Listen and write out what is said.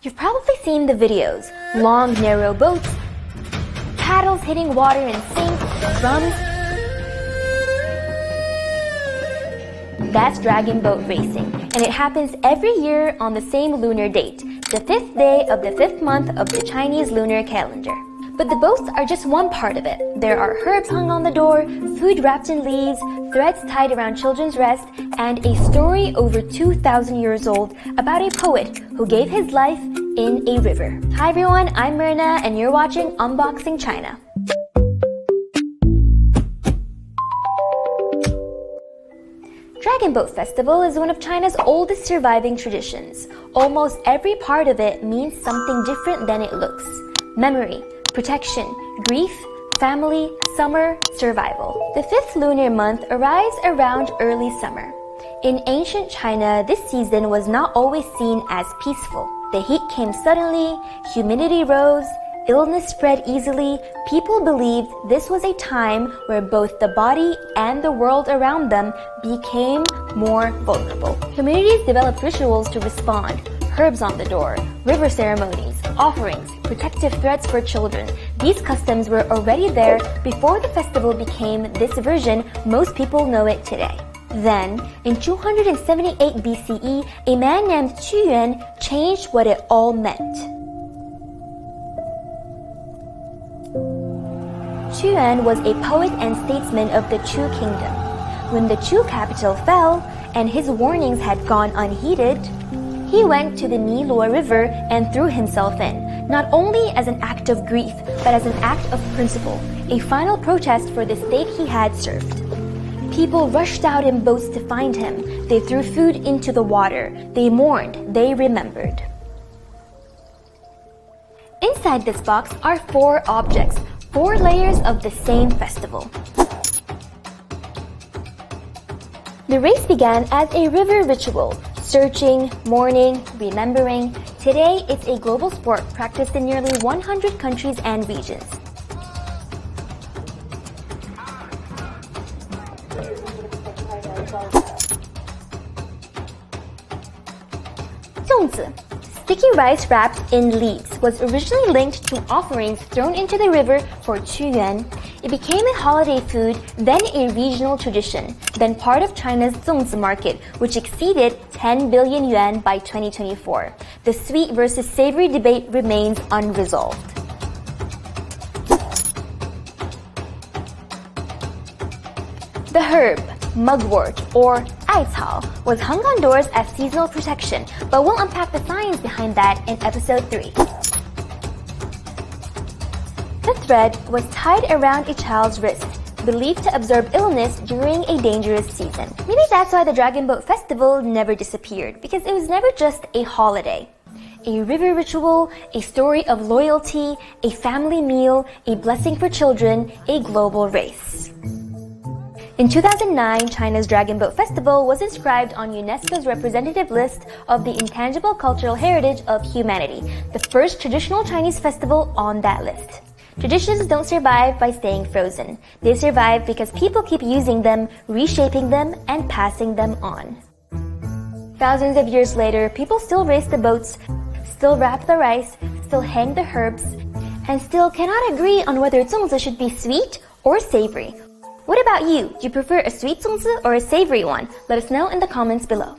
You've probably seen the videos. Long, narrow boats, paddles hitting water in sync, drums. That's dragon boat racing, and it happens every year on the same lunar date, the 5th day of the 5th month of the Chinese lunar calendar. But the boats are just one part of it. There are herbs hung on the door, food wrapped in leaves, threads tied around children's wrists, and a story over 2,000 years old about a poet who gave his life in a river. Hi everyone, I'm Myrna and you're watching Unboxing China. Dragon Boat Festival is one of China's oldest surviving traditions. Almost every part of it means something different than it looks. Memory, protection, grief, family, summer, survival. The 5th lunar month arrives around early summer. In ancient China, this season was not always seen as peaceful. The heat came suddenly, humidity rose, illness spread easily. People believed this was a time where both the body and the world around them became more vulnerable. Communities developed rituals to respond. Herbs on the door, river ceremonies, offerings, protective threads for children. These customs were already there before the festival became this version most people know it today. Then, in 278 BCE, a man named Qu Yuan changed what it all meant. Qu Yuan was a poet and statesman of the Chu kingdom. When the Chu capital fell, and his warnings had gone unheeded, he went to the Niluo River and threw himself in, not only as an act of grief, but as an act of principle, a final protest for the state he had served. People rushed out in boats to find him. They threw food into the water. They mourned. They remembered. Inside this box are 4 objects, 4 layers of the same festival. The race began as a river ritual. Searching, mourning, remembering. Today, it's a global sport practiced in nearly 100 countries and regions. Zongzi, sticky rice wrapped in leaves, was originally linked to offerings thrown into the river for Qu Yuan. It became a holiday food, then a regional tradition, then part of China's Zongzi market, which exceeded 10 billion yuan by 2024. The sweet versus savory debate remains unresolved. The herb, mugwort, or aicao, was hung on doors as seasonal protection, but we'll unpack the science behind that in episode 3. The thread was tied around a child's wrist, believed to absorb illness during a dangerous season. Maybe that's why the Dragon Boat Festival never disappeared, because it was never just a holiday. A river ritual, a story of loyalty, a family meal, a blessing for children, a global race. In 2009, China's Dragon Boat Festival was inscribed on UNESCO's representative list of the Intangible Cultural Heritage of Humanity, the first traditional Chinese festival on that list. Traditions don't survive by staying frozen. They survive because people keep using them, reshaping them, and passing them on. Thousands of years later, people still race the boats, still wrap the rice, still hang the herbs, and still cannot agree on whether zongzi should be sweet or savory. What about you? Do you prefer a sweet zongzi or a savory one? Let us know in the comments below.